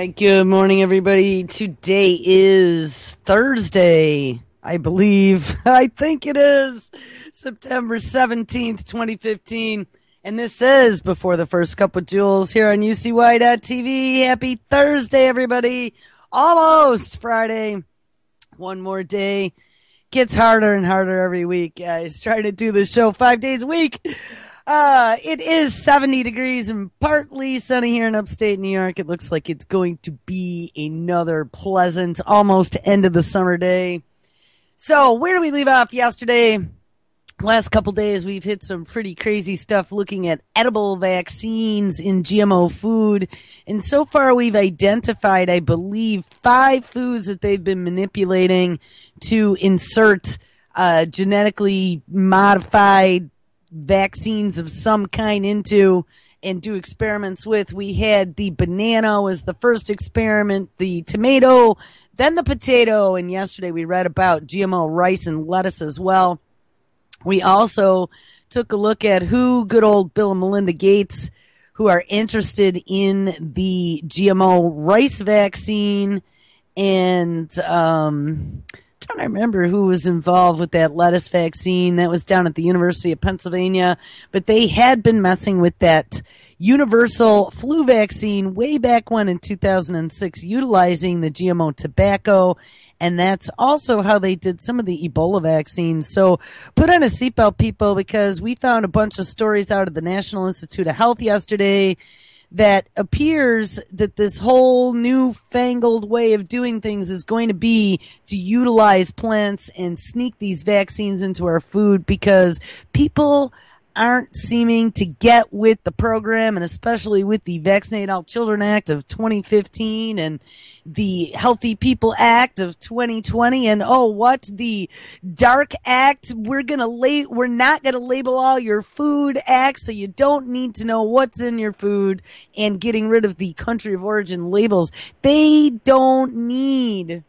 right, good morning, everybody. Today is Thursday, I believe. I think it is September 17th, 2015. And this is Before the First Cup with Jules here on UCY.TV. Happy Thursday, everybody. Almost Friday. One more day. Gets harder and harder every week, guys. Trying to do this show 5 days a week. It is 70 degrees and partly sunny here in upstate New York. It looks like it's going to be another pleasant, almost end of the summer day. So where do we leave off yesterday? Last couple days, we've hit some pretty crazy stuff looking at edible vaccines in GMO food. And so far, we've identified, I believe, 5 foods that they've been manipulating to insert genetically modified vaccines of some kind into and do experiments with. We had the banana was the first experiment, the tomato, then the potato, and yesterday we read about GMO rice and lettuce as well. We also took a look at who good old Bill and Melinda Gates, who are interested in the GMO rice vaccine, and trying to remember who was involved with that lettuce vaccine. That was down at the University of Pennsylvania, but they had been messing with that universal flu vaccine way back when in 2006, utilizing the GMO tobacco. And that's also how they did some of the Ebola vaccines. So put on a seatbelt, people, because we found a bunch of stories out of the National Institute of Health yesterday that appears that this whole newfangled way of doing things is going to be to utilize plants and sneak these vaccines into our food, because people aren't seeming to get with the program, and especially with the Vaccinate All Children Act of 2015 and the Healthy People Act of 2020, and the Dark Act. We're not gonna label all your food act, so you don't need to know what's in your food, and getting rid of the country of origin labels. They don't need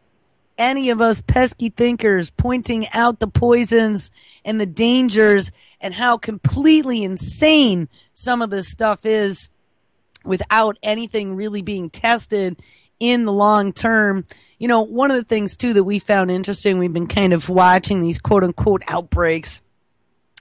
any of us pesky thinkers pointing out the poisons and the dangers and how completely insane some of this stuff is without anything really being tested in the long term. You know, one of the things, too, that we found interesting, we've been kind of watching these quote-unquote outbreaks,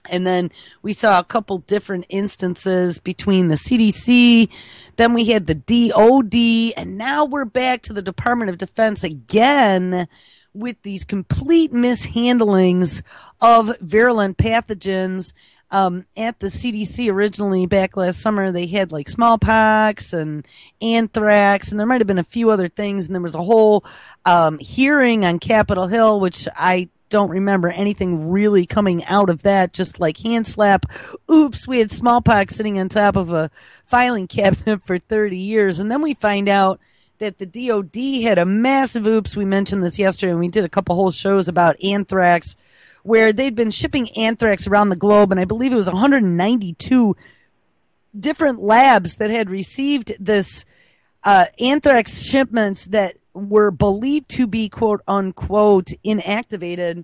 and then we saw a couple different instances between the CDC, then we had the DOD, and now we're back to the Department of Defense again with these complete mishandlings of virulent pathogens. At the CDC originally back last summer, they had like smallpox and anthrax, and there might have been a few other things, and there was a whole hearing on Capitol Hill, which I don't remember anything really coming out of that, just like hand slap. Oops, we had smallpox sitting on top of a filing cabinet for 30 years. And then we find out that the DOD had a massive oops. We mentioned this yesterday, and we did a couple whole shows about anthrax, where they'd been shipping anthrax around the globe, and I believe it was 192 different labs that had received this anthrax shipments that were believed to be, quote unquote, inactivated.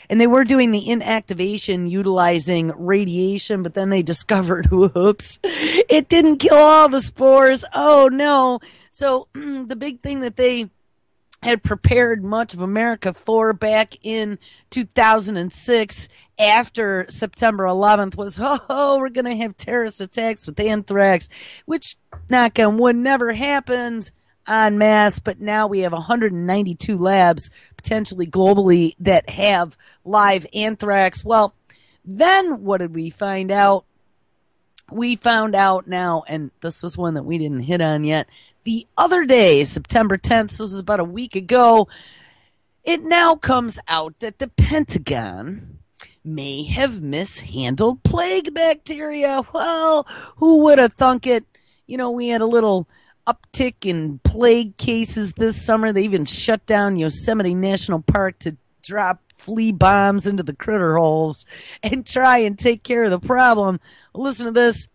And they were doing the inactivation utilizing radiation, but then they discovered, whoops, it didn't kill all the spores. Oh, no. So the big thing that they had prepared much of America for back in 2006 after September 11th was, we're going to have terrorist attacks with anthrax, which, knock on wood, never happened en masse, but now we have 192 labs potentially globally that have live anthrax. Well, then what did we find out? We found out now, and this was one that we didn't hit on yet, the other day, September 10th, this was about a week ago, it now comes out that the Pentagon may have mishandled plague bacteria. Well, who would have thunk it? You know, we had a little uptick in plague cases this summer. They even shut down Yosemite National Park to drop flea bombs into the critter holes and try and take care of the problem. Well, listen to this.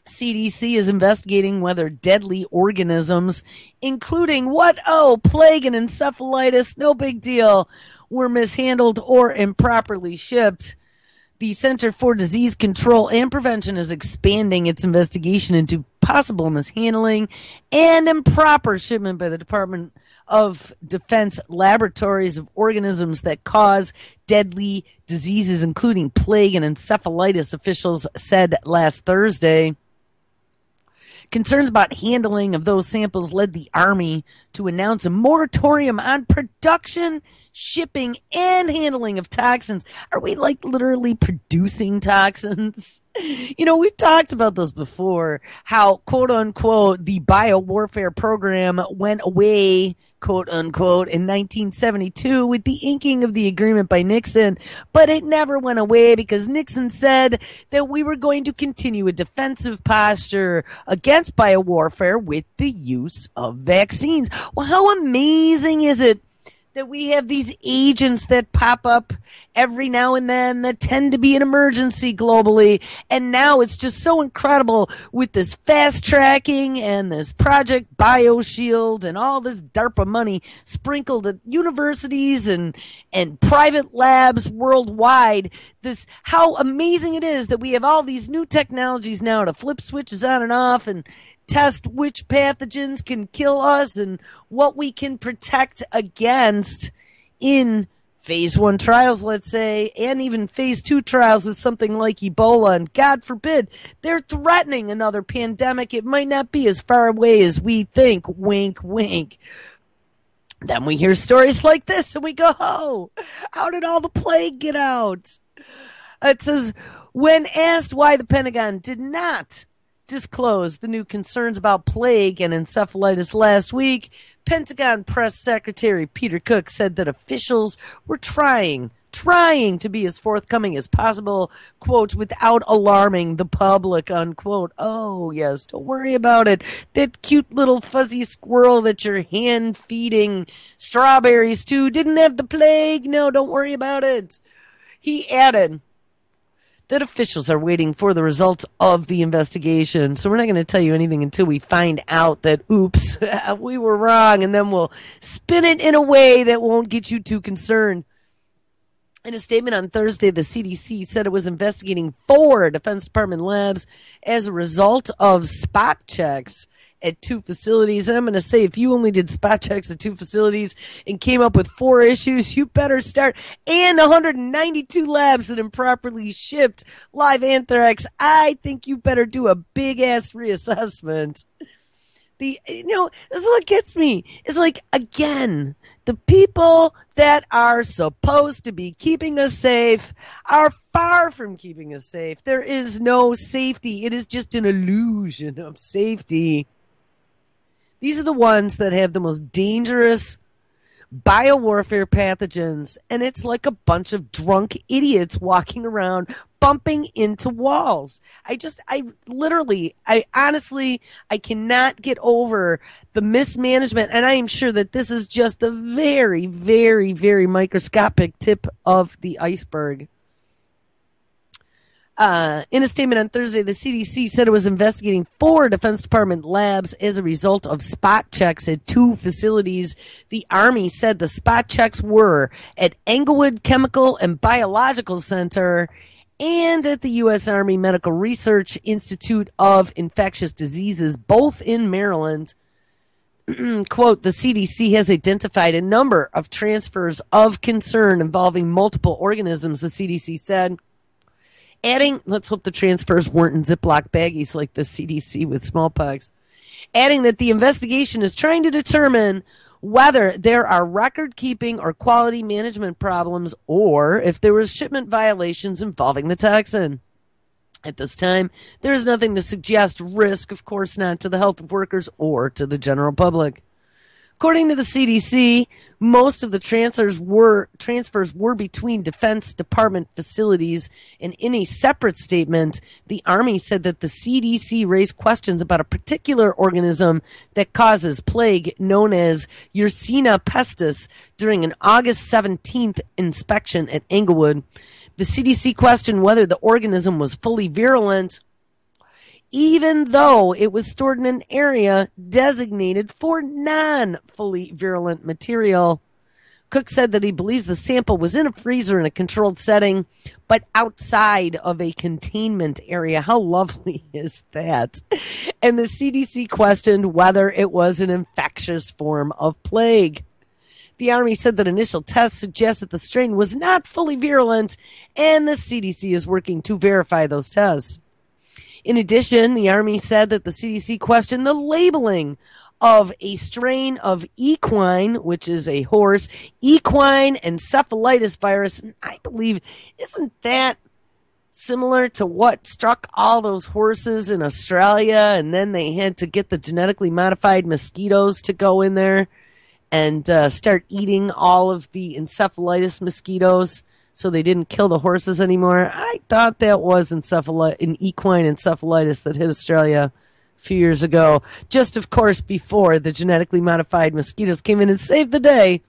CDC is investigating whether deadly organisms, including what? Oh, plague and encephalitis, no big deal, were mishandled or improperly shipped. The Center for Disease Control and Prevention is expanding its investigation into possible mishandling and improper shipment by the Department of Defense laboratories of organisms that cause deadly diseases, including plague and encephalitis, officials said last Thursday. Concerns about handling of those samples led the Army to announce a moratorium on production, shipping, and handling of toxins. Are we like literally producing toxins? You know, we've talked about this before, how, quote unquote, the biowarfare program went away, quote unquote, in 1972 with the inking of the agreement by Nixon, but it never went away because Nixon said that we were going to continue a defensive posture against biowarfare with the use of vaccines. Well, how amazing is it that we have these agents that pop up every now and then that tend to be an emergency globally. And now it's just so incredible with this fast tracking and this Project BioShield and all this DARPA money sprinkled at universities and private labs worldwide. This, how amazing it is that we have all these new technologies now to flip switches on and off and test which pathogens can kill us and what we can protect against in phase 1 trials, let's say, and even phase 2 trials with something like Ebola. And God forbid, they're threatening another pandemic. It might not be as far away as we think. Wink, wink. Then we hear stories like this and we go, oh, how did all the plague get out? It says, when asked why the Pentagon did not disclosed the new concerns about plague and encephalitis last week, Pentagon Press Secretary Peter Cook said that officials were trying to be as forthcoming as possible, quote, without alarming the public, unquote. Oh, yes, don't worry about it. That cute little fuzzy squirrel that you're hand feeding strawberries to didn't have the plague. No, don't worry about it. He added that officials are waiting for the results of the investigation. So we're not going to tell you anything until we find out that, oops, we were wrong, and then we'll spin it in a way that won't get you too concerned. In a statement on Thursday, the CDC said it was investigating 4 Defense Department labs as a result of spot checks at 2 facilities. And I'm going to say, if you only did spot checks at 2 facilities and came up with 4 issues, you better start. And 192 labs that improperly shipped live anthrax. I think you better do a big ass reassessment. This is what gets me. It's like, again, the people that are supposed to be keeping us safe are far from keeping us safe. There is no safety. It is just an illusion of safety. These are the ones that have the most dangerous biowarfare pathogens, and it's like a bunch of drunk idiots walking around bumping into walls. I honestly cannot get over the mismanagement, and I am sure that this is just the very, very, very microscopic tip of the iceberg. In a statement on Thursday, the CDC said it was investigating 4 Defense Department labs as a result of spot checks at 2 facilities. The Army said the spot checks were at Englewood Chemical and Biological Center and at the U.S. Army Medical Research Institute of Infectious Diseases, both in Maryland. Quote, the CDC has identified a number of transfers of concern involving multiple organisms, the CDC said. Adding, let's hope the transfers weren't in Ziploc baggies like the CDC with smallpox. Adding that the investigation is trying to determine whether there are record-keeping or quality management problems or if there was shipment violations involving the toxin. At this time, there is nothing to suggest risk, of course not, to the health of workers or to the general public. According to the CDC, most of the transfers were between Defense Department facilities, and in a separate statement, the Army said that the CDC raised questions about a particular organism that causes plague known as Yersinia pestis during an August 17th inspection at Englewood. The CDC questioned whether the organism was fully virulent, even though it was stored in an area designated for non-fully virulent material. Cook said that he believes the sample was in a freezer in a controlled setting, but outside of a containment area. How lovely is that? And the CDC questioned whether it was an infectious form of plague. The Army said that initial tests suggest that the strain was not fully virulent, and the CDC is working to verify those tests. In addition, the Army said that the CDC questioned the labeling of a strain of equine, which is a horse, equine encephalitis virus. And I believe, isn't that similar to what struck all those horses in Australia? And then they had to get the genetically modified mosquitoes to go in there and start eating all of the encephalitis mosquitoes so they didn't kill the horses anymore. I thought that was an equine encephalitis that hit Australia few years ago, just of course before the genetically modified mosquitoes came in and saved the day.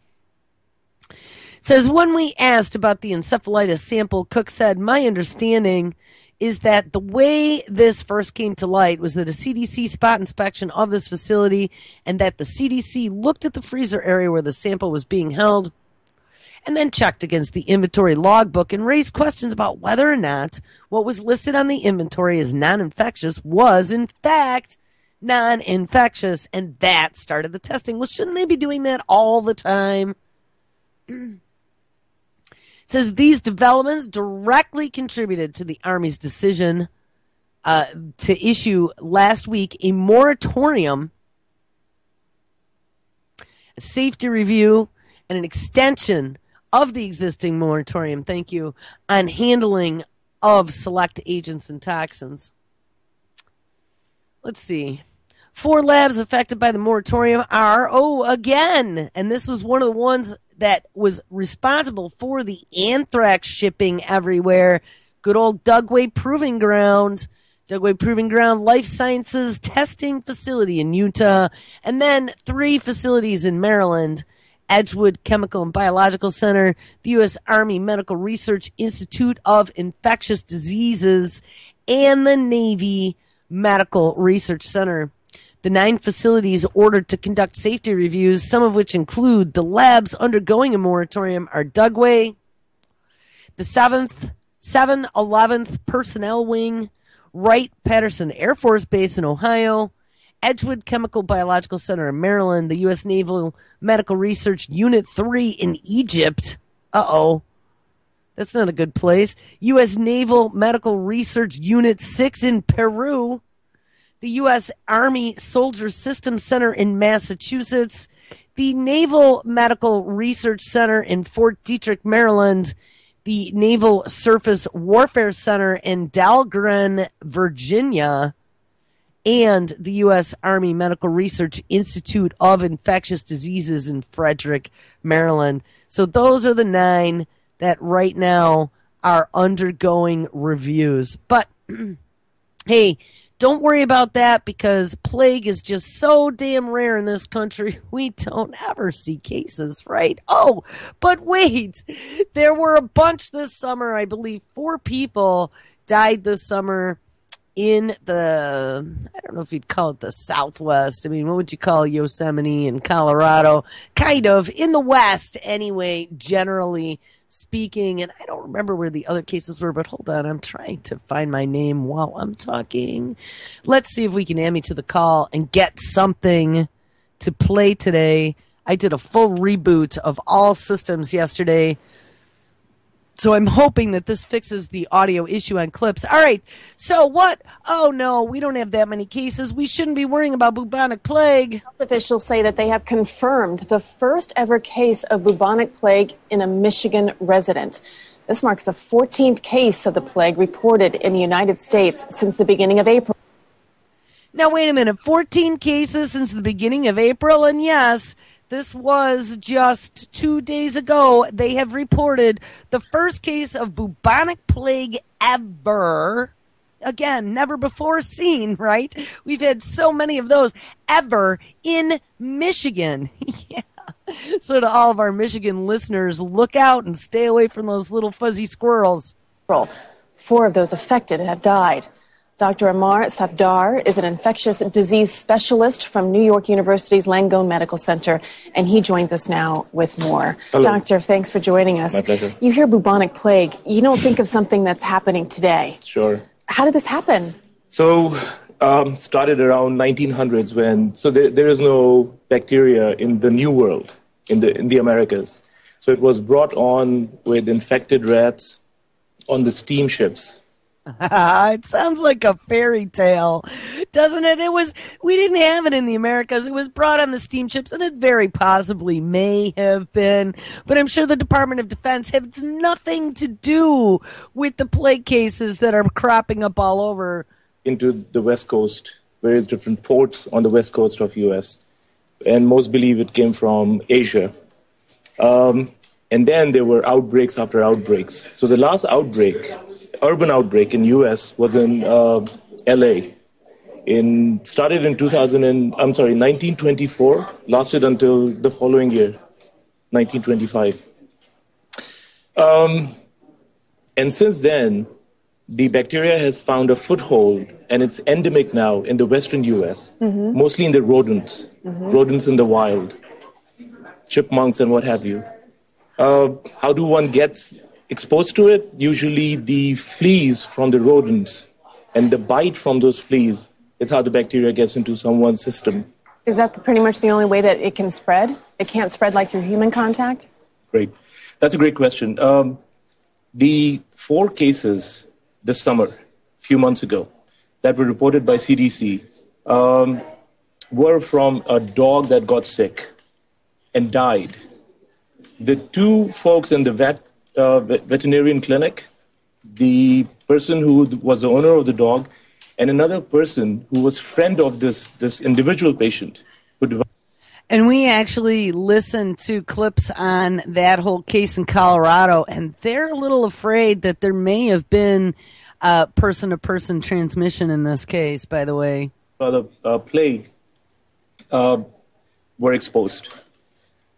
It says, when we asked about the encephalitis sample, Cook said, my understanding is that the way this first came to light was that a CDC spot inspection of this facility and that the CDC looked at the freezer area where the sample was being held and then checked against the inventory logbook and raised questions about whether or not what was listed on the inventory as non-infectious was, in fact, non-infectious, and that started the testing. Well, shouldn't they be doing that all the time? It says these developments directly contributed to the Army's decision to issue last week a moratorium, a safety review, and an extension of the existing moratorium, thank you, on handling of select agents and toxins. Let's see. 4 labs affected by the moratorium are, again, and this was one of the ones that was responsible for the anthrax shipping everywhere. Good old Dugway Proving Ground. Dugway Proving Ground Life Sciences Testing Facility in Utah. And then 3 facilities in Maryland. Edgewood Chemical and Biological Center, the U.S. Army Medical Research Institute of Infectious Diseases, and the Navy Medical Research Center. The 9 facilities ordered to conduct safety reviews, some of which include the labs undergoing a moratorium, are Dugway, the 711th Personnel Wing, Wright-Patterson Air Force Base in Ohio, Edgewood Chemical Biological Center in Maryland, the U.S. Naval Medical Research Unit 3 in Egypt. That's not a good place. U.S. Naval Medical Research Unit 6 in Peru, the U.S. Army Soldier Systems Center in Massachusetts, the Naval Medical Research Center in Fort Detrick, Maryland, the Naval Surface Warfare Center in Dahlgren, Virginia, and the U.S. Army Medical Research Institute of Infectious Diseases in Frederick, Maryland. So those are the 9 that right now are undergoing reviews. But, hey, don't worry about that because plague is just so damn rare in this country. We don't ever see cases, right? Oh, but wait, there were a bunch this summer. I believe 4 people died this summer in the, I don't know if you'd call it the Southwest. I mean, what would you call Yosemite and Colorado? Kind of in the West anyway, generally speaking. And I don't remember where the other cases were, but hold on. I'm trying to find my name while I'm talking. Let's see if we can add me to the call and get something to play today. I did a full reboot of all systems yesterday. So I'm hoping that this fixes the audio issue on clips. All right. So what? Oh, no, we don't have that many cases. We shouldn't be worrying about bubonic plague. Health officials say that they have confirmed the first ever case of bubonic plague in a Michigan resident. This marks the 14th case of the plague reported in the United States since the beginning of April. Now, wait a minute. 14 cases since the beginning of April. And yes, this was just 2 days ago. They have reported the first case of bubonic plague ever. Again, never before seen, right? We've had so many of those ever in Michigan. Yeah. So to all of our Michigan listeners, look out and stay away from those little fuzzy squirrels. 4 of those affected have died. Dr. Amar Safdar is an infectious disease specialist from New York University's Langone Medical Center, and he joins us now with more. Hello. Doctor, thanks for joining us. My pleasure. You hear bubonic plague, you don't think of something that's happening today. Sure. How did this happen? So, started around 1900s when, there is no bacteria in the New World, in the Americas. So it was brought on with infected rats on the steamships. It sounds like a fairy tale, doesn't it? We didn't have it in the Americas. It was brought on the steamships, and it very possibly may have been. But I'm sure the Department of Defense has nothing to do with the plague cases that are cropping up all over. Into the West Coast, various different ports on the West Coast of U.S. And most believe it came from Asia. And then there were outbreaks after outbreaks. So the last outbreak, urban outbreak in U.S. was in L.A. Started in 1924, lasted until the following year, 1925. And since then, the bacteria has found a foothold, and it's endemic now in the western U.S., mostly in the rodents in the wild, chipmunks and what have you. How do one get exposed to it? Usually the fleas from the rodents and the bite from those fleas is how the bacteria gets into someone's system. Is that pretty much the only way that it can spread? It can't spread like through human contact? Great. That's a great question. The 4 cases this summer, a few months ago, that were reported by CDC were from a dog that got sick and died. The 2 folks in the veterinarian clinic, the person who was the owner of the dog, and another person who was friend of this individual patient. And we actually listened to clips on that whole case in Colorado, and they're a little afraid that there may have been person-to-person transmission in this case, by the way. The plague were exposed.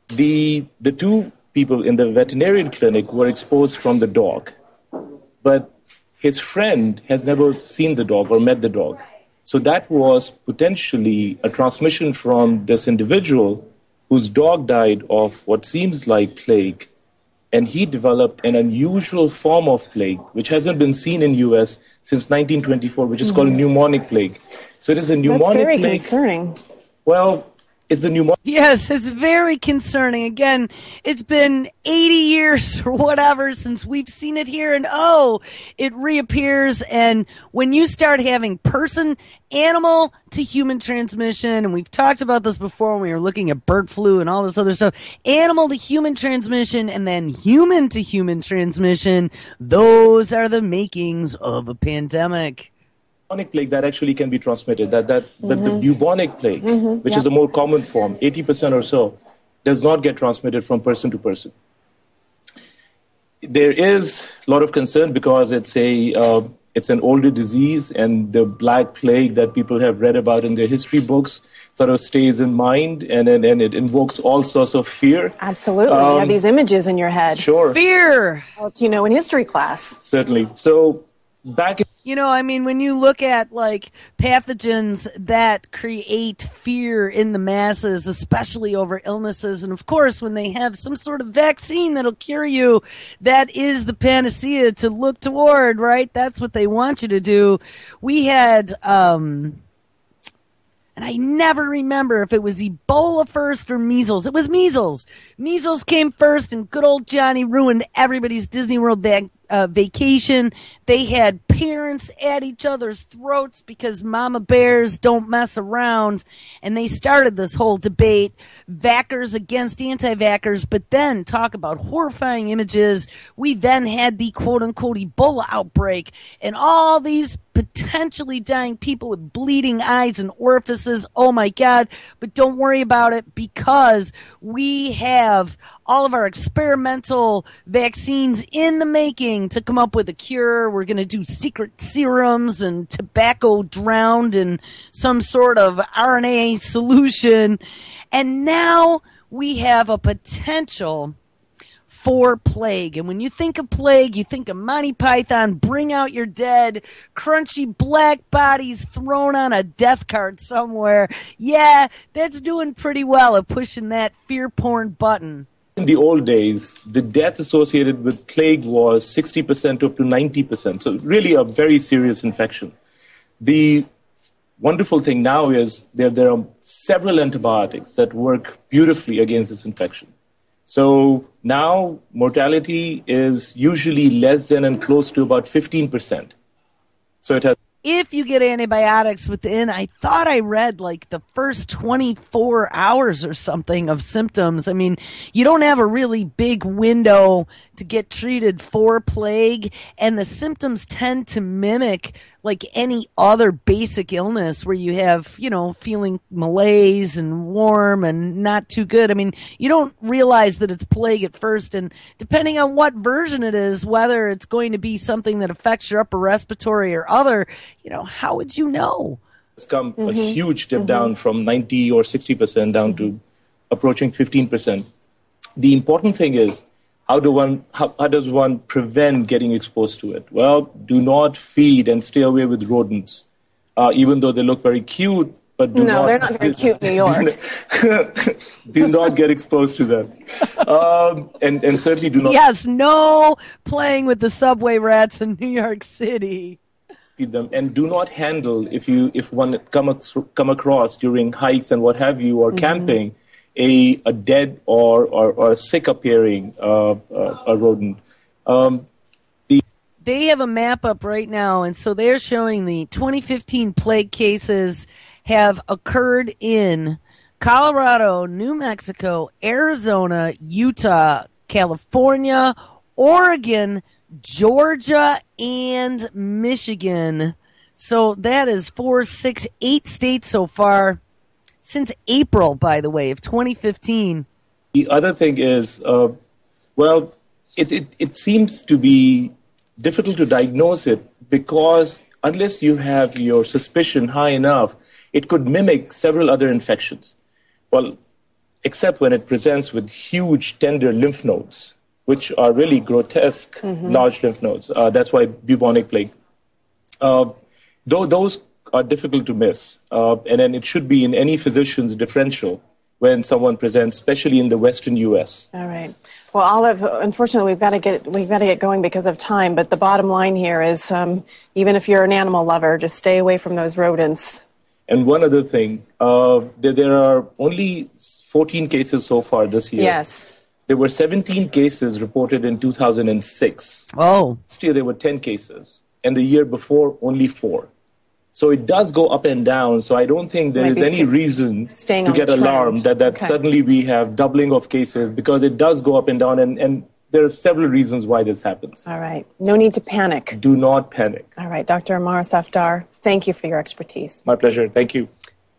The 2 people in the veterinarian clinic were exposed from the dog, but his friend has never seen the dog or met the dog. So that was potentially a transmission from this individual whose dog died of what seems like plague, and he developed an unusual form of plague, which hasn't been seen in U.S. since 1924, which is called pneumonic plague. So it is a pneumonic plague. That's very concerning. Well, it's the pneumonic. Yes, it's very concerning. Again, it's been 80 years or whatever since we've seen it here, and it reappears. And when you start having animal to human transmission, and we've talked about this before when we were looking at bird flu and all this other stuff, animal to human transmission and then human to human transmission, those are the makings of a pandemic. Plague that actually can be transmitted, the bubonic plague, which is a more common form, 80% or so, does not get transmitted from person to person. There is a lot of concern because it's an older disease, and the Black Plague that people have read about in their history books sort of stays in mind, and it invokes all sorts of fear. Absolutely. You have these images in your head. Sure. Fear! In history class. Certainly. So back in when you look at pathogens that create fear in the masses, especially over illnesses, and of course when they have some sort of vaccine that'll cure you, that is the panacea to look toward, right? That's what they want you to do. We had, and I never remember if it was Ebola first or measles. It was measles. Measles came first, and good old Johnny ruined everybody's Disney World vacation. They had parents at each other's throats because mama bears don't mess around, and they started this whole debate, vaxxers against anti-vaxxers. But then, talk about horrifying images, we then had the quote-unquote Ebola outbreak, and all these potentially dying people with bleeding eyes and orifices. Oh my God. But don't worry about it, because we have all of our experimental vaccines in the making to come up with a cure. We're going to do secret serums and tobacco drowned in some sort of RNA solution. And now we have a potential for plague. And when you think of plague, you think of Monty Python, bring out your dead, crunchy black bodies thrown on a death cart somewhere. Yeah, that's doing pretty well at pushing that fear porn button. In the old days, the death associated with plague was 60% to up to 90%. So really a very serious infection. The wonderful thing now is there are several antibiotics that work beautifully against this infection. So now mortality is usually less than and close to about 15%. So it has. If you get antibiotics within, I thought I read like the first 24 hours or something of symptoms. I mean, you don't have a really big window to get treated for plague, and the symptoms tend to mimic like any other basic illness where you have, you know, feeling malaise and warm and not too good. I mean, you don't realize that it's plague at first, and depending on what version it is, whether it's going to be something that affects your upper respiratory or other, you know, how would you know? It's come a huge dip down from 90 or 60% down to approaching 15%. The important thing is, how does one prevent getting exposed to it? Well, do not feed and stay away with rodents, even though they look very cute. But no, they're not very cute in New York. Do not get exposed to them. And certainly do not. Yes, no playing with the subway rats in New York City. Feed them, and do not handle if one come across during hikes and what have you, or camping, a dead or a sick appearing a rodent. They have a map up right now, and so they're showing the 2015 plague cases have occurred in Colorado, New Mexico, Arizona, Utah, California, Oregon, Georgia, and Michigan. So that is 4, 6, 8 states so far since April, by the way, of 2015. The other thing is, well, it seems to be difficult to diagnose it because unless you have your suspicion high enough, it could mimic several other infections. Well, except when it presents with huge tender lymph nodes, which are really grotesque, large lymph nodes. That's why bubonic plague. Though those are difficult to miss, and then it should be in any physician's differential when someone presents, especially in the Western U.S. All right. Well, Olive, unfortunately, we've got to get going because of time. But the bottom line here is, even if you're an animal lover, just stay away from those rodents. And one other thing, there are only 14 cases so far this year. Yes. There were 17 cases reported in 2006. Oh. Last year there were 10 cases, and the year before only 4. So it does go up and down. So I don't think there is any reason to get alarmed that suddenly we have doubling of cases, because it does go up and down, and there are several reasons why this happens. All right. No need to panic. Do not panic. All right. Dr. Amar Safdar, thank you for your expertise. My pleasure. Thank you.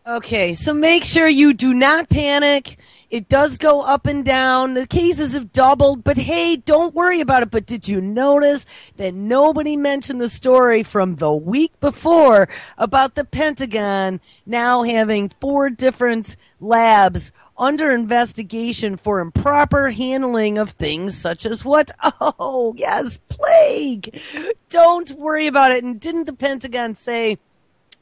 Okay, so make sure you do not panic. It does go up and down. The cases have doubled, but hey, don't worry about it. But did you notice that nobody mentioned the story from the week before about the Pentagon now having 4 different labs under investigation for improper handling of things such as what? Oh, yes, plague. Don't worry about it. And didn't the Pentagon say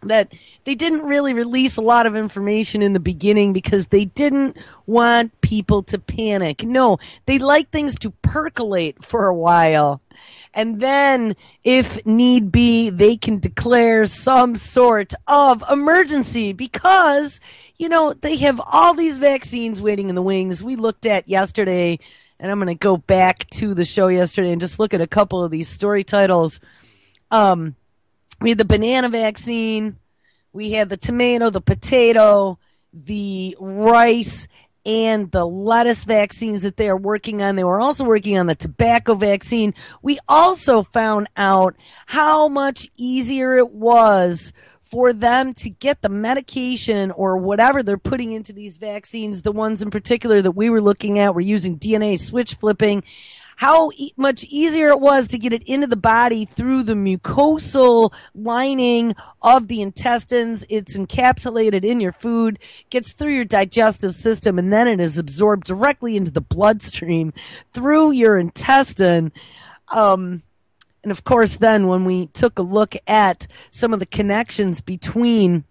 that they didn't really release a lot of information in the beginning because they didn't want people to panic? No, they like things to percolate for a while. And then, if need be, they can declare some sort of emergency because, you know, they have all these vaccines waiting in the wings. We looked at yesterday, and I'm going to go back to the show yesterday and just look at a couple of these story titles. We had the banana vaccine, we had the tomato, the potato, the rice, and the lettuce vaccines that they are working on. They were also working on the tobacco vaccine. We also found out how much easier it was for them to get the medication or whatever they're putting into these vaccines. The ones in particular that we were looking at were using DNA switch flipping. how much easier it was to get it into the body through the mucosal lining of the intestines. It's encapsulated in your food, gets through your digestive system, and then it is absorbed directly into the bloodstream through your intestine. And of course, then when we took a look at some of the connections between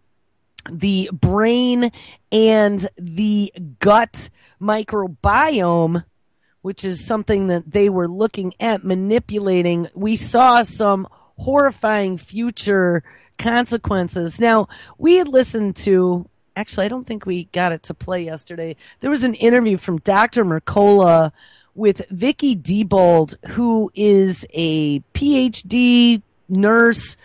the brain and the gut microbiome, which is something that they were looking at manipulating, we saw some horrifying future consequences. Now, we had listened to, actually, I don't think we got it to play yesterday. There was an interview from Dr. Mercola with Vicky Diebold, who is a PhD nurse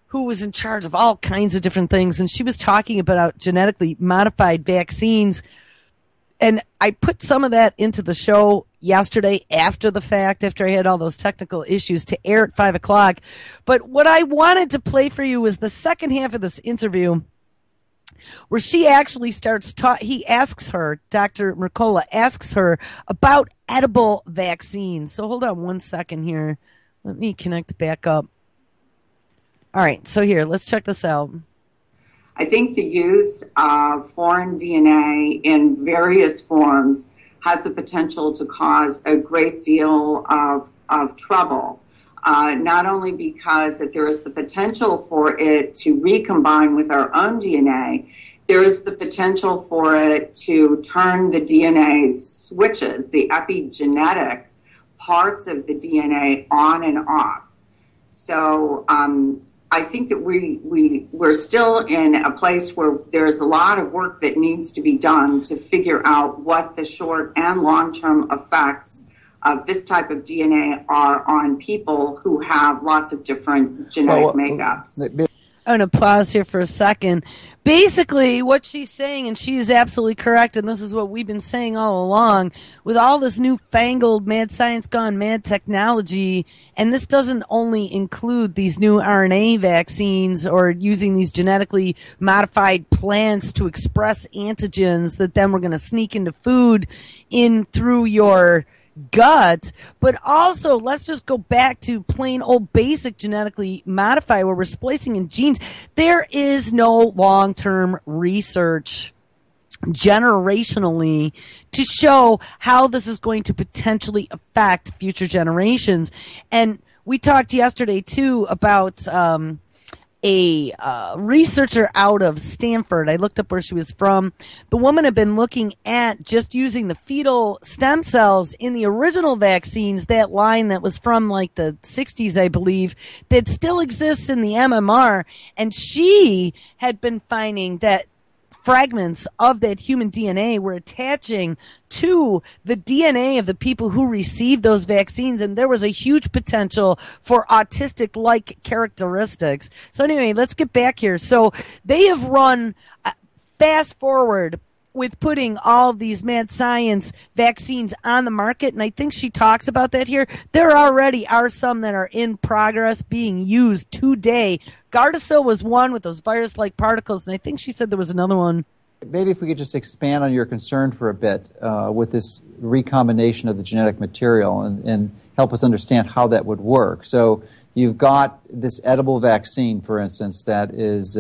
who was in charge of all kinds of different things. And she was talking about genetically modified vaccines. And I put some of that into the show yesterday after the fact, after I had all those technical issues, to air at 5 o'clock. But what I wanted to play for you was the second half of this interview, where she actually starts he asks her, Dr. Mercola asks her about edible vaccines. So hold on one second here. Let me connect back up. All right, so here, let's check this out. I think the use of foreign DNA in various forms has the potential to cause a great deal of trouble, not only because that there is the potential for it to recombine with our own DNA, there is the potential for it to turn the DNA switches, the epigenetic parts of the DNA, on and off. So I think that we're still in a place where there's a lot of work that needs to be done to figure out what the short and long-term effects of this type of DNA are on people who have lots of different genetic makeups. I'm going to pause here for a second. Basically, what she's saying, and she is absolutely correct, and this is what we've been saying all along, with all this newfangled mad science gone mad technology, and this doesn't only include these new RNA vaccines or using these genetically modified plants to express antigens that then we're going to sneak into food in through your gut, but also let's just go back to plain old basic genetically modified where we're splicing in genes. There is no long-term research generationally to show how this is going to potentially affect future generations. And we talked yesterday too about a researcher out of Stanford. I looked up where she was from. The woman had been looking at just using the fetal stem cells in the original vaccines, that line that was from like the 60s, I believe, that still exists in the MMR. And she had been finding that fragments of that human DNA were attaching to the DNA of the people who received those vaccines, and there was a huge potential for autistic-like characteristics. So anyway, let's get back here. So they have run fast forward with putting all of these mad science vaccines on the market, and I think she talks about that here. There already are some that are in progress being used today. Gardasil was one with those virus-like particles, and I think she said there was another one. Maybe if we could just expand on your concern for a bit with this recombination of the genetic material and help us understand how that would work. So you've got this edible vaccine, for instance, that is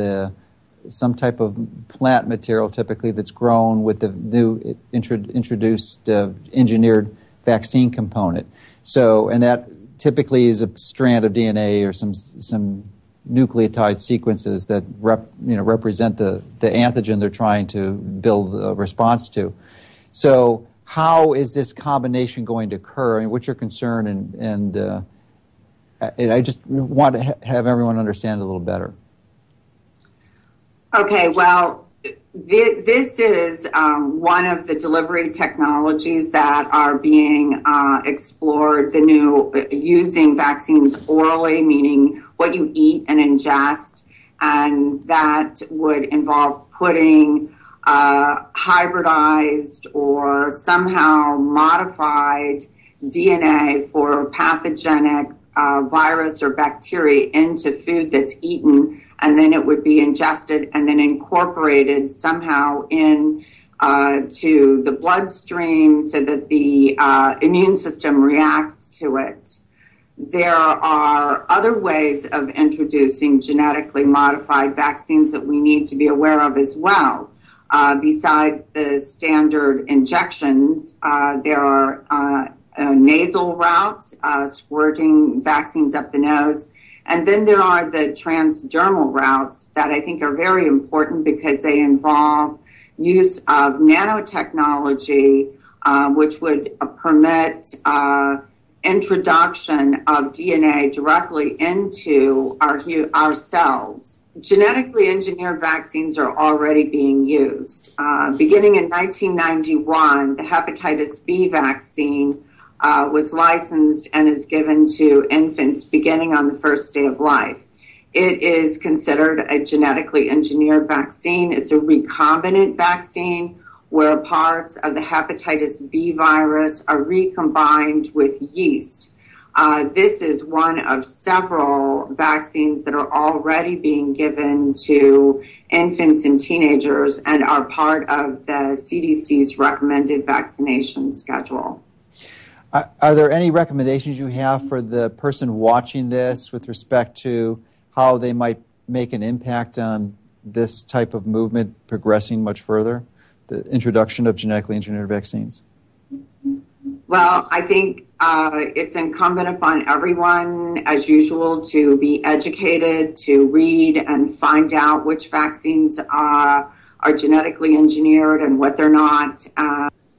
some type of plant material typically that's grown with the new introduced engineered vaccine component. So, and that typically is a strand of DNA or some nucleotide sequences that represent the antigen they're trying to build a response to. So how is this combination going to occur? I mean, what's your concern? And I just want to have everyone understand a little better. Okay, well, this is one of the delivery technologies that are being explored, the new using vaccines orally, meaning what you eat and ingest, and that would involve putting hybridized or somehow modified DNA for pathogenic virus or bacteria into food that's eaten, and then it would be ingested and then incorporated somehow in to the bloodstream so that the immune system reacts to it. There are other ways of introducing genetically modified vaccines that we need to be aware of as well. Besides the standard injections, there are nasal routes, squirting vaccines up the nose. And then there are the transdermal routes that I think are very important because they involve use of nanotechnology, which would permit introduction of DNA directly into our cells. Genetically engineered vaccines are already being used. Beginning in 1991, the hepatitis B vaccine was licensed and is given to infants beginning on the first day of life. It is considered a genetically engineered vaccine. It's a recombinant vaccine where parts of the hepatitis B virus are recombined with yeast. This is one of several vaccines that are already being given to infants and teenagers and are part of the CDC's recommended vaccination schedule. Are there any recommendations you have for the person watching this with respect to how they might make an impact on this type of movement progressing much further, the introduction of genetically engineered vaccines? Well, I think it's incumbent upon everyone, as usual, to be educated, to read and find out which vaccines are genetically engineered and what they're not.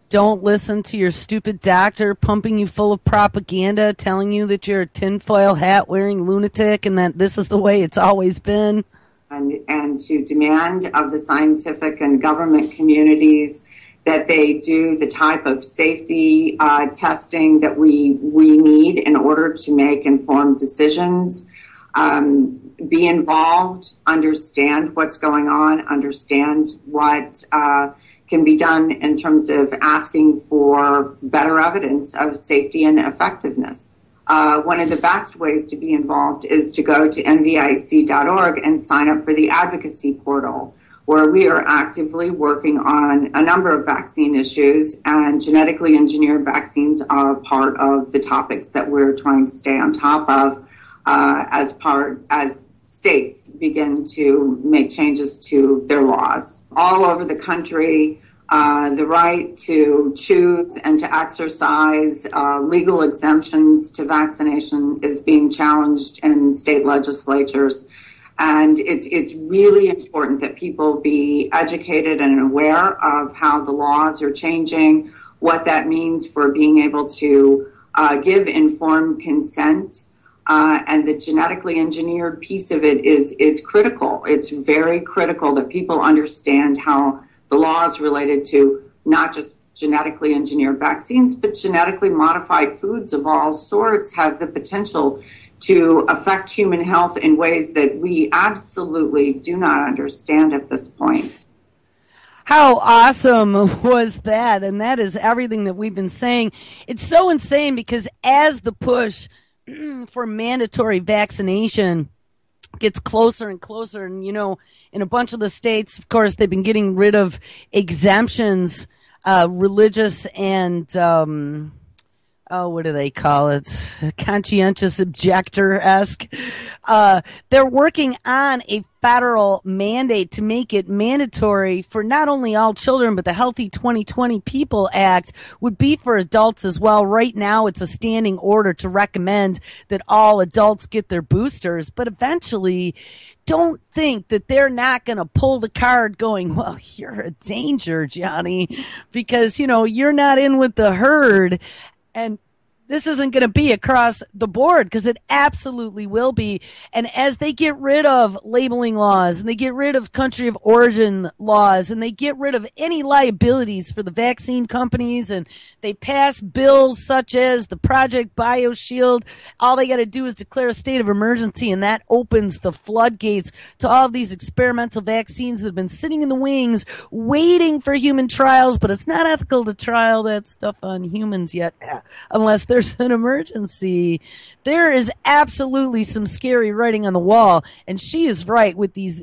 Don't listen to your stupid doctor pumping you full of propaganda, telling you that you're a tinfoil hat-wearing lunatic and that this is the way it's always been. And to demand of the scientific and government communities that they do the type of safety testing that we need in order to make informed decisions, be involved, understand what's going on, understand what can be done in terms of asking for better evidence of safety and effectiveness. One of the best ways to be involved is to go to nvic.org and sign up for the advocacy portal, where we are actively working on a number of vaccine issues, and genetically engineered vaccines are part of the topics that we're trying to stay on top of as states begin to make changes to their laws. All over the country, the right to choose and to exercise legal exemptions to vaccination is being challenged in state legislatures. And it's really important that people be educated and aware of how the laws are changing, what that means for being able to give informed consent. And the genetically engineered piece of it is critical. It's very critical that people understand how the laws related to not just genetically engineered vaccines, but genetically modified foods of all sorts have the potential to affect human health in ways that we absolutely do not understand at this point. How awesome was that? And that is everything that we've been saying. It's so insane because as the push for mandatory vaccination gets closer and closer, and in a bunch of the states, of course, they've been getting rid of exemptions, religious and what do they call it? Conscientious objector-esque. They're working on a federal mandate to make it mandatory for not only all children, but the Healthy 2020 People Act would be for adults as well. Right now, it's a standing order to recommend that all adults get their boosters, but eventually don't think that they're not going to pull the card going, well, you're a danger, Johnny, because, you're not in with the herd. And this isn't going to be across the board because it absolutely will be. And as they get rid of labeling laws and they get rid of country of origin laws and they get rid of any liabilities for the vaccine companies and they pass bills such as the Project BioShield, all they got to do is declare a state of emergency, and that opens the floodgates to all of these experimental vaccines that have been sitting in the wings waiting for human trials. But it's not ethical to trial that stuff on humans yet unless there's an emergency. There is absolutely some scary writing on the wall, and she is right with these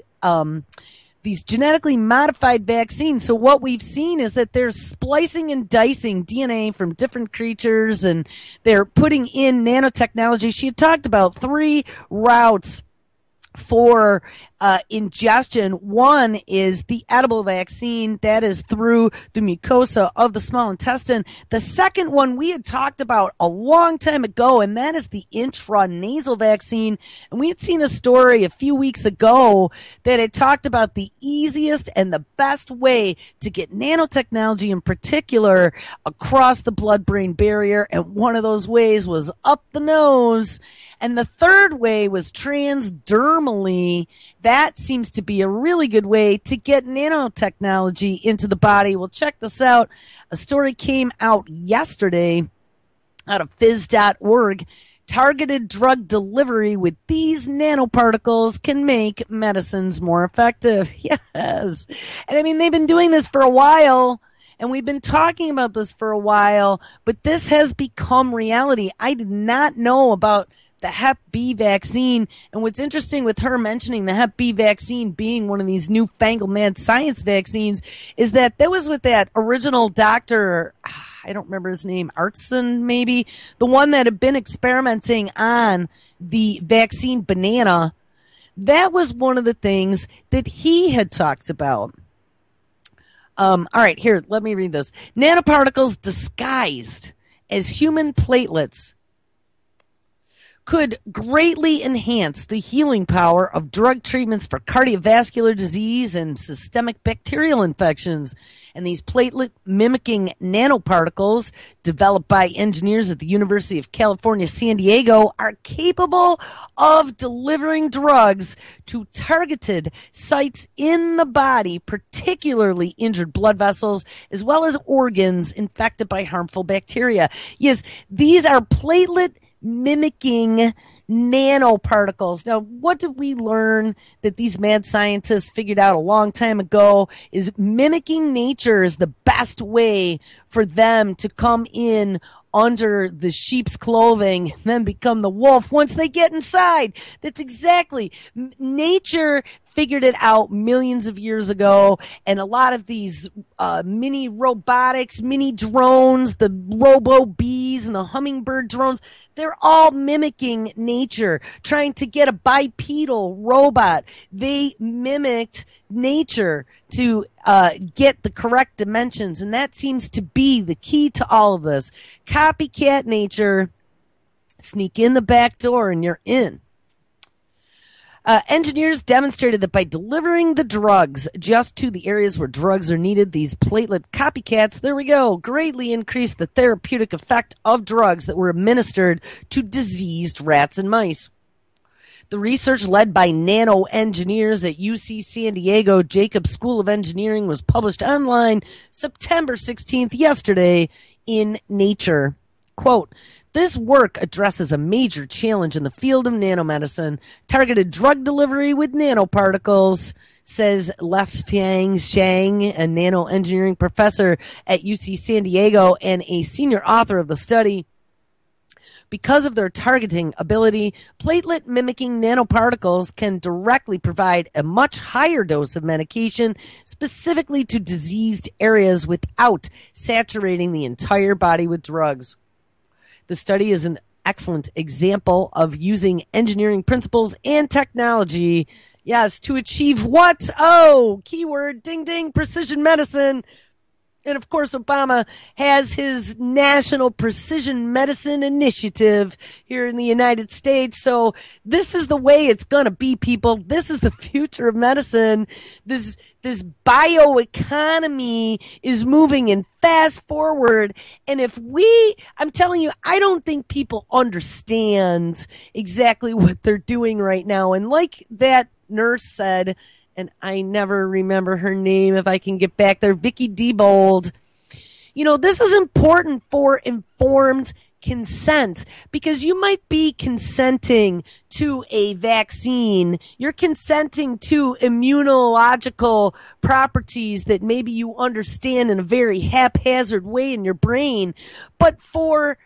these genetically modified vaccines. So what we've seen is that they're splicing and dicing DNA from different creatures, and they're putting in nanotechnology. She had talked about 3 routes for ingestion. One is the edible vaccine that is through the mucosa of the small intestine. The second one we had talked about a long time ago, and that is the intranasal vaccine. And we had seen a story a few weeks ago that had talked about the easiest and the best way to get nanotechnology in particular across the blood-brain barrier. And one of those ways was up the nose. And the third way was transdermally. That seems to be a really good way to get nanotechnology into the body. Well, check this out. A story came out yesterday out of phys.org. Targeted drug delivery with these nanoparticles can make medicines more effective. Yes. And I mean, they've been doing this for a while. And we've been talking about this for a while, but this has become reality. I did not know about the Hep B vaccine. And what's interesting with her mentioning the Hep B vaccine being one of these newfangled mad science vaccines is that was with that original doctor, I don't remember his name, Artson maybe, the one that had been experimenting on the vaccine banana. That was one of the things that he had talked about. All right, here, let me read this. Nanoparticles disguised as human platelets could greatly enhance the healing power of drug treatments for cardiovascular disease and systemic bacterial infections. And these platelet-mimicking nanoparticles, developed by engineers at the University of California, San Diego, are capable of delivering drugs to targeted sites in the body, particularly injured blood vessels, as well as organs infected by harmful bacteria. Yes, these are platelet-mimicking nanoparticles. Now, what did we learn that these mad scientists figured out a long time ago is mimicking nature is the best way for them to come in under the sheep's clothing and then become the wolf once they get inside. That's exactly. Nature figured it out millions of years ago, and a lot of these mini robotics, mini drones, the robo-bees and the hummingbird drones, they're all mimicking nature, trying to get a bipedal robot. They mimicked nature to get the correct dimensions, and that seems to be the key to all of this. Copycat nature, sneak in the back door, and you're in. Engineers demonstrated that by delivering the drugs just to the areas where drugs are needed, these platelet copycats, there we go, greatly increased the therapeutic effect of drugs that were administered to diseased rats and mice. The research led by nano engineers at UC San Diego Jacobs School of Engineering was published online September 16th, yesterday, in Nature. Quote, this work addresses a major challenge in the field of nanomedicine, targeted drug delivery with nanoparticles, says Leftiang Shang, a nanoengineering professor at UC San Diego and a senior author of the study. Because of their targeting ability, platelet-mimicking nanoparticles can directly provide a much higher dose of medication specifically to diseased areas without saturating the entire body with drugs. The study is an excellent example of using engineering principles and technology, yes, to achieve what? Oh, keyword, ding, ding, precision medicine. And of course, Obama has his National Precision Medicine Initiative here in the United States. So this is the way it's going to be, people. This is the future of medicine. This bioeconomy is moving in fast forward. And I'm telling you, I don't think people understand exactly what they're doing right now. And like that nurse said, and I never remember her name if I can get back there, Vicky Diebold. You know, this is important for informed consent because you might be consenting to a vaccine. You're consenting to immunological properties that maybe you understand in a very haphazard way in your brain. But for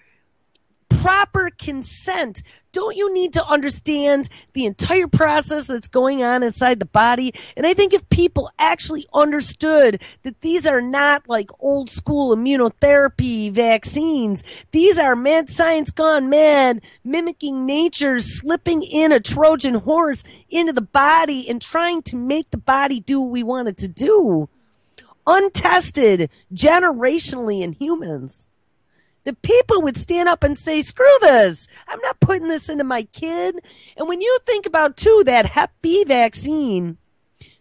proper consent. Don't you need to understand the entire process that's going on inside the body? And I think if people actually understood that these are not like old school immunotherapy vaccines, these are mad science gone mad, mimicking nature, slipping in a Trojan horse into the body and trying to make the body do what we want it to do. Untested generationally in humans. The people would stand up and say, screw this. I'm not putting this into my kid. And when you think about, too, that Hep B vaccine,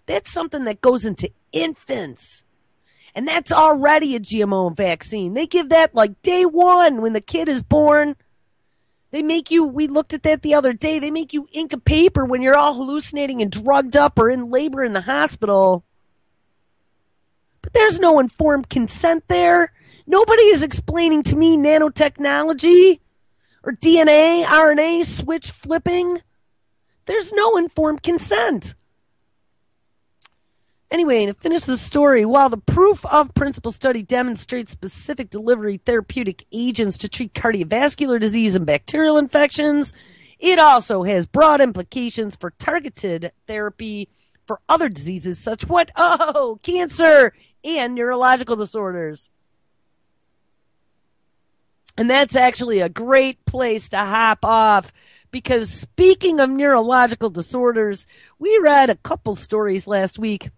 that's something that goes into infants. And that's already a GMO vaccine. They give that like day one when the kid is born. They make you, we looked at that the other day, they make you ink a paper when you're all hallucinating and drugged up or in labor in the hospital. But there's no informed consent there. Nobody is explaining to me nanotechnology or DNA, RNA switch flipping. There's no informed consent. Anyway, to finish the story, while the proof of principle study demonstrates specific delivery therapeutic agents to treat cardiovascular disease and bacterial infections, it also has broad implications for targeted therapy for other diseases such what? Oh, cancer and neurological disorders. And that's actually a great place to hop off because speaking of neurological disorders, we read a couple stories last week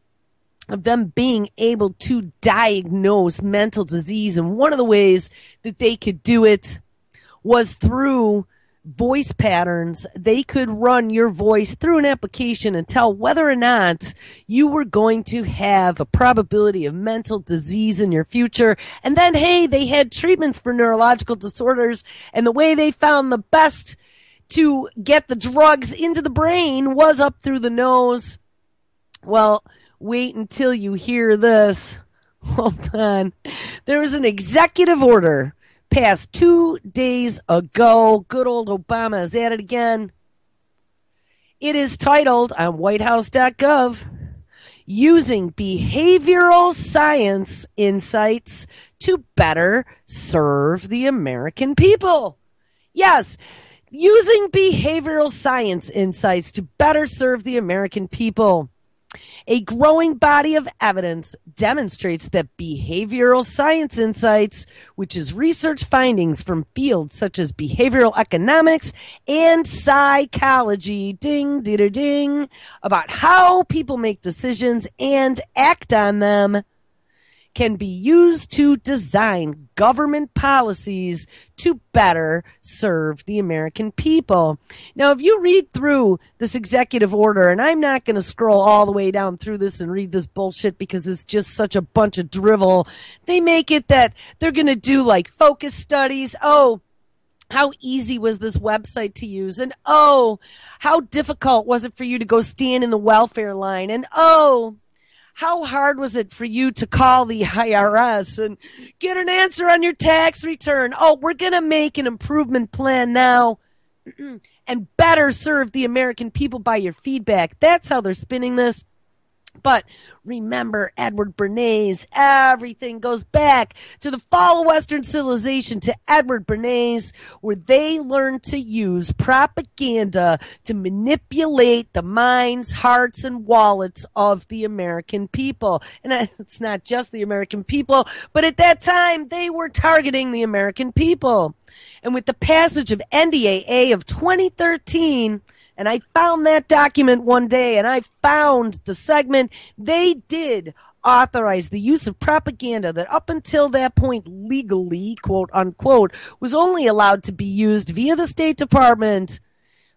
of them being able to diagnose mental disease. And one of the ways that they could do it was through voice patterns. They could run your voice through an application and tell whether or not you were going to have a probability of mental disease in your future. And then, hey, they had treatments for neurological disorders, and the way they found the best to get the drugs into the brain was up through the nose. Well, wait until you hear this. Hold on. There was an executive order passed 2 days ago. Good old Obama is at it again. It is titled on whitehouse.gov, Using Behavioral Science Insights to Better Serve the American People. Yes, using behavioral science insights to better serve the American people. A growing body of evidence demonstrates that behavioral science insights, which is research findings from fields such as behavioral economics and psychology, ding, ding, ding, about how people make decisions and act on them, can be used to design government policies to better serve the American people. Now, if you read through this executive order, and I'm not going to scroll all the way down through this and read this bullshit because it's just such a bunch of drivel. They make it that they're going to do like focus studies. Oh, how easy was this website to use? And oh, how difficult was it for you to go stand in the welfare line? And oh, how hard was it for you to call the IRS and get an answer on your tax return? Oh, we're going to make an improvement plan now and better serve the American people by your feedback. That's how they're spinning this. But remember, Edward Bernays, everything goes back to the fall of Western civilization, to Edward Bernays, where they learned to use propaganda to manipulate the minds, hearts, and wallets of the American people. And it's not just the American people, but at that time, they were targeting the American people. And with the passage of NDAA of 2013, and I found that document one day, and I found the segment. They did authorize the use of propaganda that up until that point legally, quote unquote, was only allowed to be used via the State Department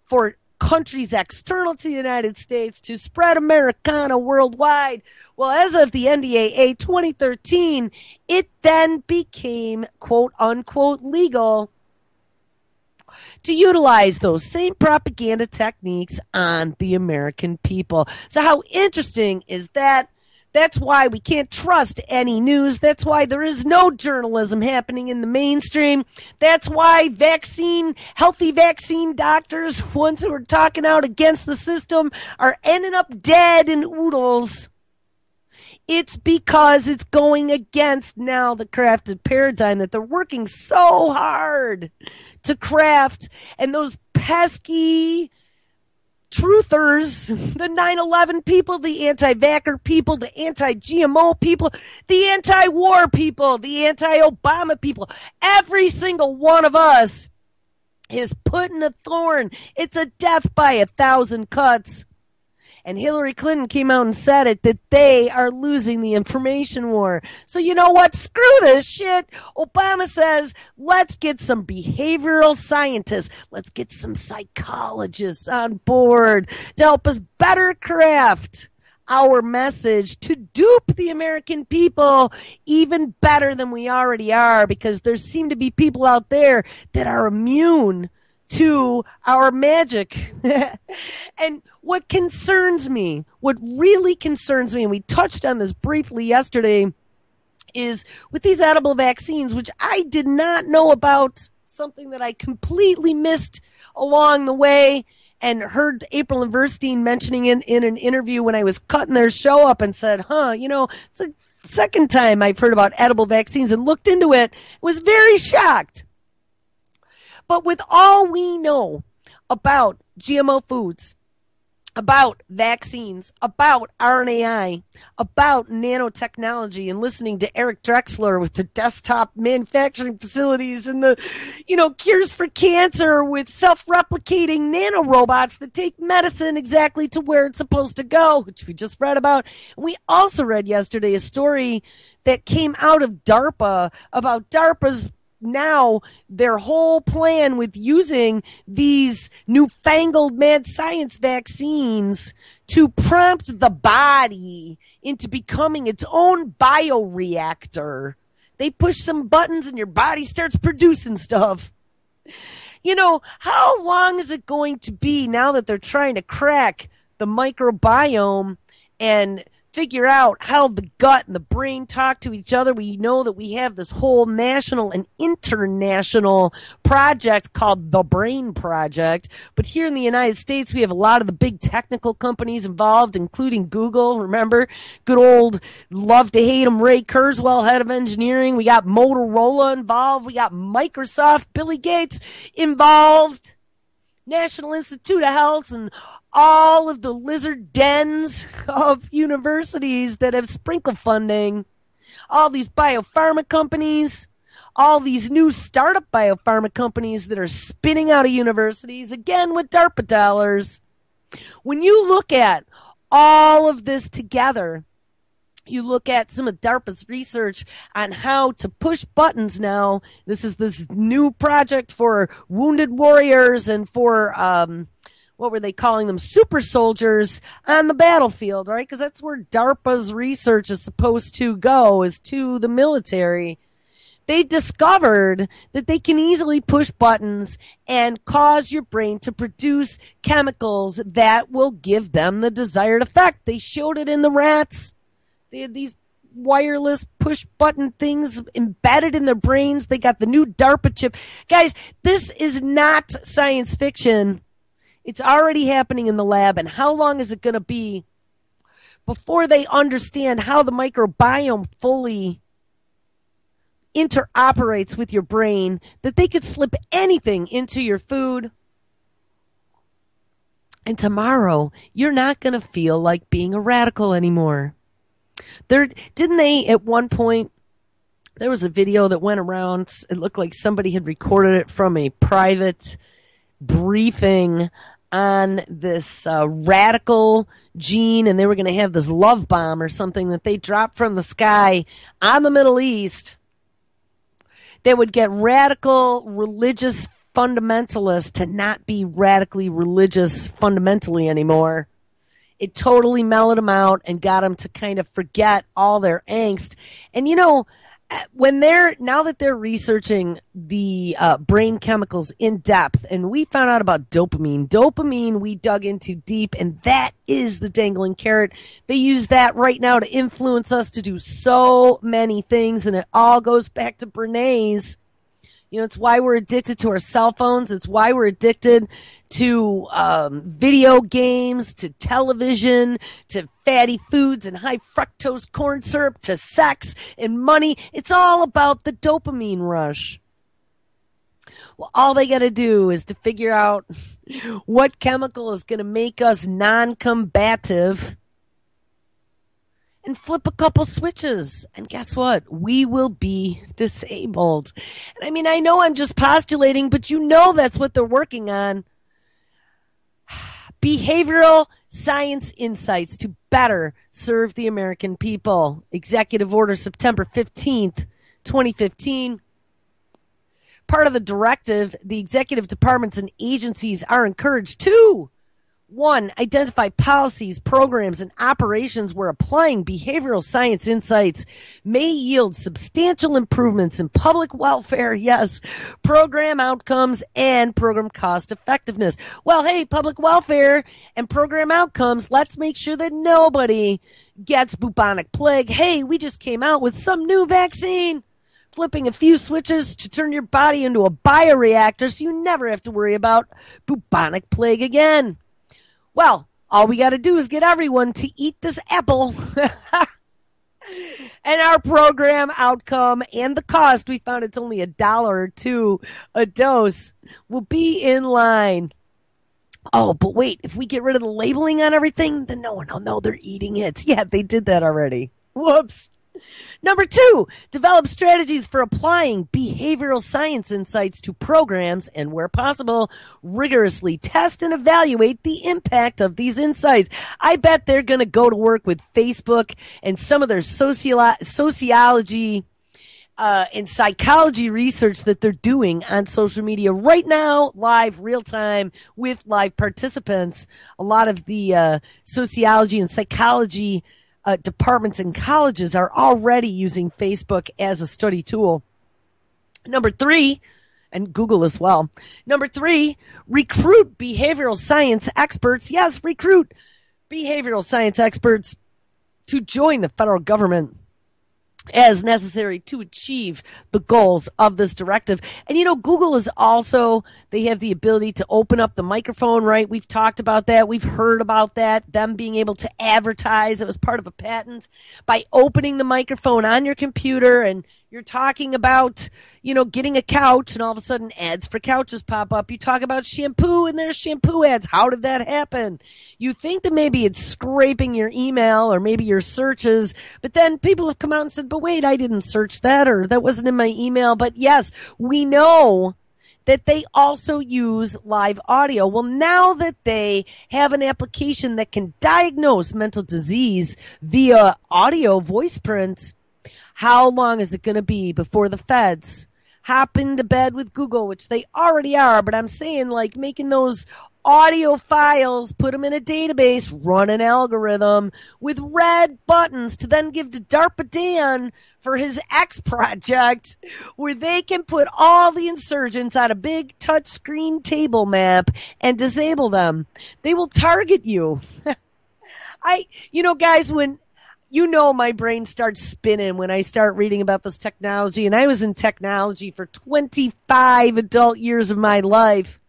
for countries external to the United States to spread Americana worldwide. Well, as of the NDAA 2013, it then became, quote unquote, legal to utilize those same propaganda techniques on the American people. So how interesting is that? That's why we can't trust any news. That's why there is no journalism happening in the mainstream. That's why healthy vaccine doctors, ones who are talking out against the system, are ending up dead in oodles. It's because it's going against now the crafted paradigm that they're working so hard to craft, and those pesky truthers, the 9/11 people, the anti-vaxxer people, the anti-GMO people, the anti-war people, the anti-Obama people, every single one of us is putting a thorn. It's a death by 1,000 cuts. And Hillary Clinton came out and said it, that they are losing the information war. So you know what? Screw this shit. Obama says, let's get some behavioral scientists. Let's get some psychologists on board to help us better craft our message to dupe the American people even better than we already are, because there seem to be people out there that are immune to our magic. And what concerns me, what really concerns me, and we touched on this briefly yesterday, is with these edible vaccines, which I did not know about, something that I completely missed along the way, and heard April and Verstein mentioning in an interview when I was cutting their show up, and said, it's the second time I've heard about edible vaccines, and looked into it, was very shocked. But with all we know about GMO foods, about vaccines, about RNAi, about nanotechnology, and listening to Eric Drexler with the desktop manufacturing facilities and the, cures for cancer with self-replicating nanorobots that take medicine exactly to where it's supposed to go, which we just read about. And we also read yesterday a story that came out of DARPA about DARPA's now their whole plan with using these newfangled mad science vaccines to prompt the body into becoming its own bioreactor. They push some buttons and your body starts producing stuff. How long is it going to be now that they're trying to crack the microbiome and figure out how the gut and the brain talk to each other? We know that we have this whole national and international project called the Brain Project. But here in the United States, we have a lot of the big technical companies involved, including Google. Remember, good old love to hate him Ray Kurzweil, head of engineering. We got Motorola involved. We got Microsoft, Billy Gates involved. National Institute of Health, and all of the lizard dens of universities that have sprinkle funding, all these biopharma companies, all these new startup biopharma companies that are spinning out of universities, again with DARPA dollars. When you look at all of this together, you look at some of DARPA's research on how to push buttons now. This is this new project for wounded warriors and for, what were they calling them? Super soldiers on the battlefield, right? Because that's where DARPA's research is supposed to go, is to the military. They discovered that they can easily push buttons and cause your brain to produce chemicals that will give them the desired effect. They showed it in the rats. They had these wireless push button things embedded in their brains. They got the new DARPA chip. Guys, this is not science fiction. It's already happening in the lab. And how long is it going to be before they understand how the microbiome fully interoperates with your brain, that they could slip anything into your food? And tomorrow, you're not going to feel like being a radical anymore. Didn't they at one point, there was a video that went around, it looked like somebody had recorded it from a private briefing on this radical gene, and they were going to have this love bomb or something that they dropped from the sky on the Middle East that would get radical religious fundamentalists to not be radically religious fundamentally anymore. It totally mellowed them out and got them to kind of forget all their angst. And now that they're researching the brain chemicals in depth, and we found out about dopamine we dug into deep, and that is the dangling carrot. They use that right now to influence us to do so many things, and it all goes back to Bernays. It's why we're addicted to our cell phones. It's why we're addicted to video games, to television, to fatty foods and high fructose corn syrup, to sex and money. It's all about the dopamine rush. Well, all they got to do is to figure out what chemical is going to make us non-combative and flip a couple switches. And guess what? We will be disabled. And I mean, I know I'm just postulating, but you know that's what they're working on. Behavioral science insights to better serve the American people. Executive Order September 15th, 2015. Part of the directive, the executive departments and agencies are encouraged to: 1, identify policies, programs, and operations where applying behavioral science insights may yield substantial improvements in public welfare, yes, program outcomes, and program cost effectiveness. Well, hey, public welfare and program outcomes, let's make sure that nobody gets bubonic plague. Hey, we just came out with some new vaccine, flipping a few switches to turn your body into a bioreactor so you never have to worry about bubonic plague again. Well, all we got to do is get everyone to eat this apple. And our program outcome and the cost, we found it's only $1 or $2 a dose, will be in line. Oh, but wait, if we get rid of the labeling on everything, then no one will know they're eating it. Yeah, they did that already. Whoops. Number 2, develop strategies for applying behavioral science insights to programs and, where possible, rigorously test and evaluate the impact of these insights. I bet they're going to go to work with Facebook and some of their sociology and psychology research that they're doing on social media right now, live, real time, with live participants. A lot of the sociology and psychology departments and colleges are already using Facebook as a study tool. Number 3, and Google as well. Number 3, recruit behavioral science experts. Yes, recruit behavioral science experts to join the federal government as necessary to achieve the goals of this directive. And you know, Google is also, they have the ability to open up the microphone, right? We've talked about that. We've heard about that. Them being able to advertise. It was part of a patent by opening the microphone on your computer, and you're talking about, you know, getting a couch, and all of a sudden ads for couches pop up. You talk about shampoo and there's shampoo ads. How did that happen? You think that maybe it's scraping your email or maybe your searches, but then people have come out and said, but wait, I didn't search that, or that wasn't in my email. But yes, we know that they also use live audio. Well, now that they have an application that can diagnose mental disease via audio voice print, how long is it going to be before the feds hop into bed with Google, which they already are, but I'm saying, like, making those audio files, put them in a database, run an algorithm with red buttons to then give to DARPA Dan for his X project, where they can put all the insurgents on a big touchscreen table map and disable them. They will target you. Guys, when you know my brain starts spinning when I start reading about this technology, and I was in technology for 25 adult years of my life.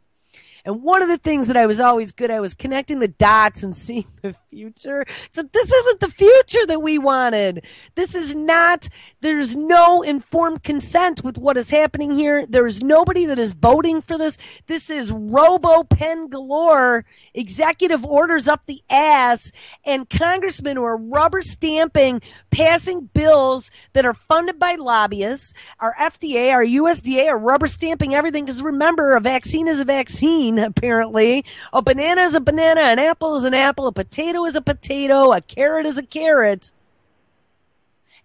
And one of the things that I was always good at was connecting the dots and seeing the future. So this isn't the future that we wanted. This is not, there's no informed consent with what is happening here. There's nobody that is voting for this. This is robo-pen galore, executive orders up the ass, and congressmen who are rubber stamping, passing bills that are funded by lobbyists. Our FDA, our USDA are rubber stamping everything, because remember, a vaccine is a vaccine. Apparently, a banana is a banana, an apple is an apple, a potato is a potato, a carrot is a carrot,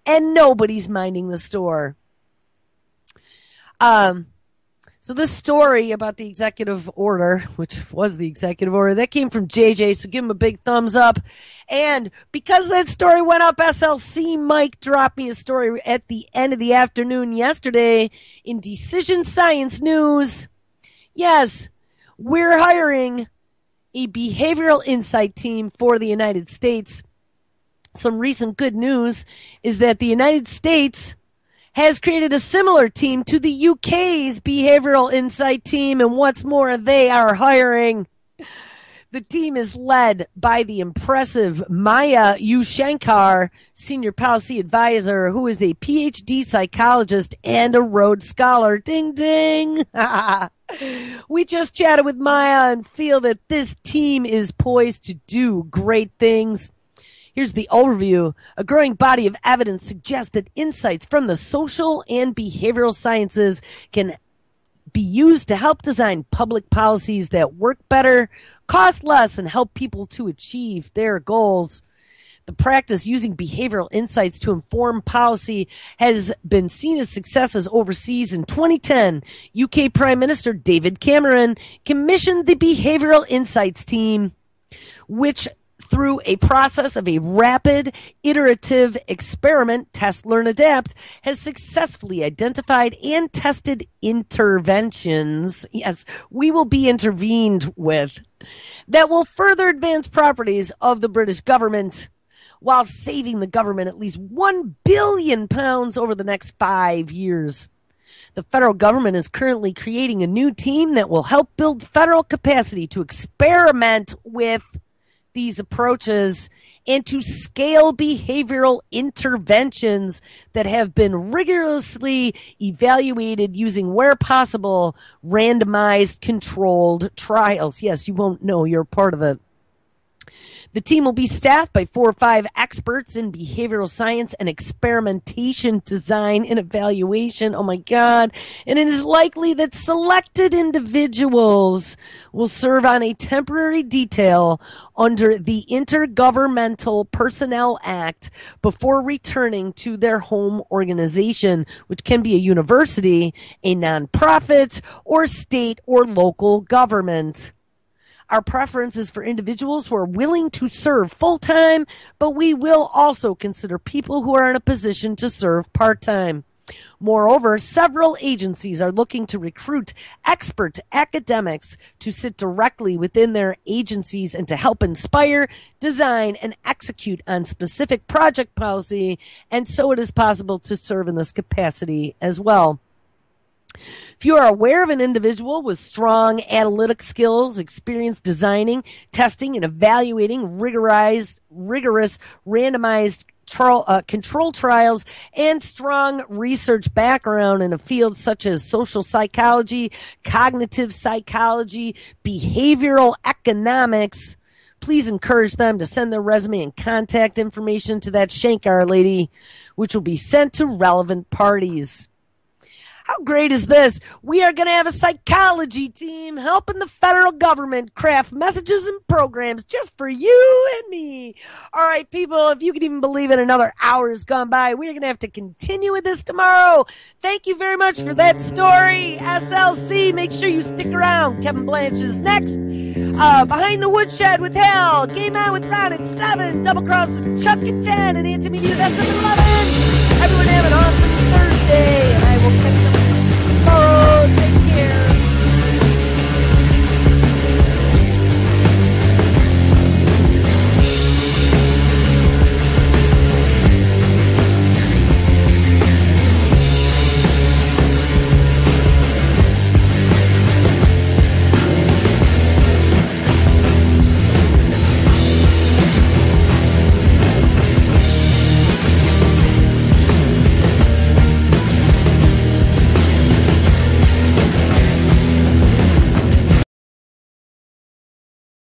and nobody's minding the store. So this story about the executive order, which was the executive order, that came from JJ, so give him a big thumbs up. And because that story went up, SLC Mike dropped me a story at the end of the afternoon yesterday in Decision Science News. Yes, we're hiring a behavioral insight team for the United States. Some recent good news is that the United States has created a similar team to the UK's behavioral insight team, and what's more, they are hiring The team is led by the impressive Maya Ushankar, senior policy advisor, who is a PhD psychologist and a Rhodes Scholar. Ding, ding. We just chatted with Maya and feel that this team is poised to do great things. Here's the overview. A growing body of evidence suggests that insights from the social and behavioral sciences can be used to help design public policies that work better, cost less, and help people to achieve their goals. The practice using behavioral insights to inform policy has been seen as successes overseas. In 2010, UK Prime Minister David Cameron commissioned the Behavioral Insights team, which through a process of a rapid, iterative experiment, test, learn, adapt, has successfully identified and tested interventions, yes, we will be intervened with, that will further advance properties of the British government while saving the government at least £1 billion over the next 5 years. The federal government is currently creating a new team that will help build federal capacity to experiment with these approaches and to scale behavioral interventions that have been rigorously evaluated using, where possible, randomized controlled trials. Yes, you won't know you're part of it. The team will be staffed by 4 or 5 experts in behavioral science and experimentation, design, and evaluation. Oh my God. And it is likely that selected individuals will serve on a temporary detail under the Intergovernmental Personnel Act before returning to their home organization, which can be a university, a nonprofit, or state or local government. Our preference is for individuals who are willing to serve full-time, but we will also consider people who are in a position to serve part-time. Moreover, several agencies are looking to recruit expert academics to sit directly within their agencies and to help inspire, design, and execute on specific project policy, and so it is possible to serve in this capacity as well. If you are aware of an individual with strong analytic skills, experience designing, testing, and evaluating rigorous randomized control trials, and strong research background in a field such as social psychology, cognitive psychology, behavioral economics, please encourage them to send their resume and contact information to that Shankar lady, which will be sent to relevant parties. How great is this? We are going to have a psychology team helping the federal government craft messages and programs just for you and me. All right, people, if you can even believe it, another hour has gone by. We're going to have to continue with this tomorrow. Thank you very much for that story, SLC. Make sure you stick around. Kevin Blanche is next. Behind the Woodshed with Hal. Game On with Ron at 7. Double Cross with Chuck at 10. And Anti-Media at 11. Everyone have an awesome Thursday. And I will catch you tomorrow.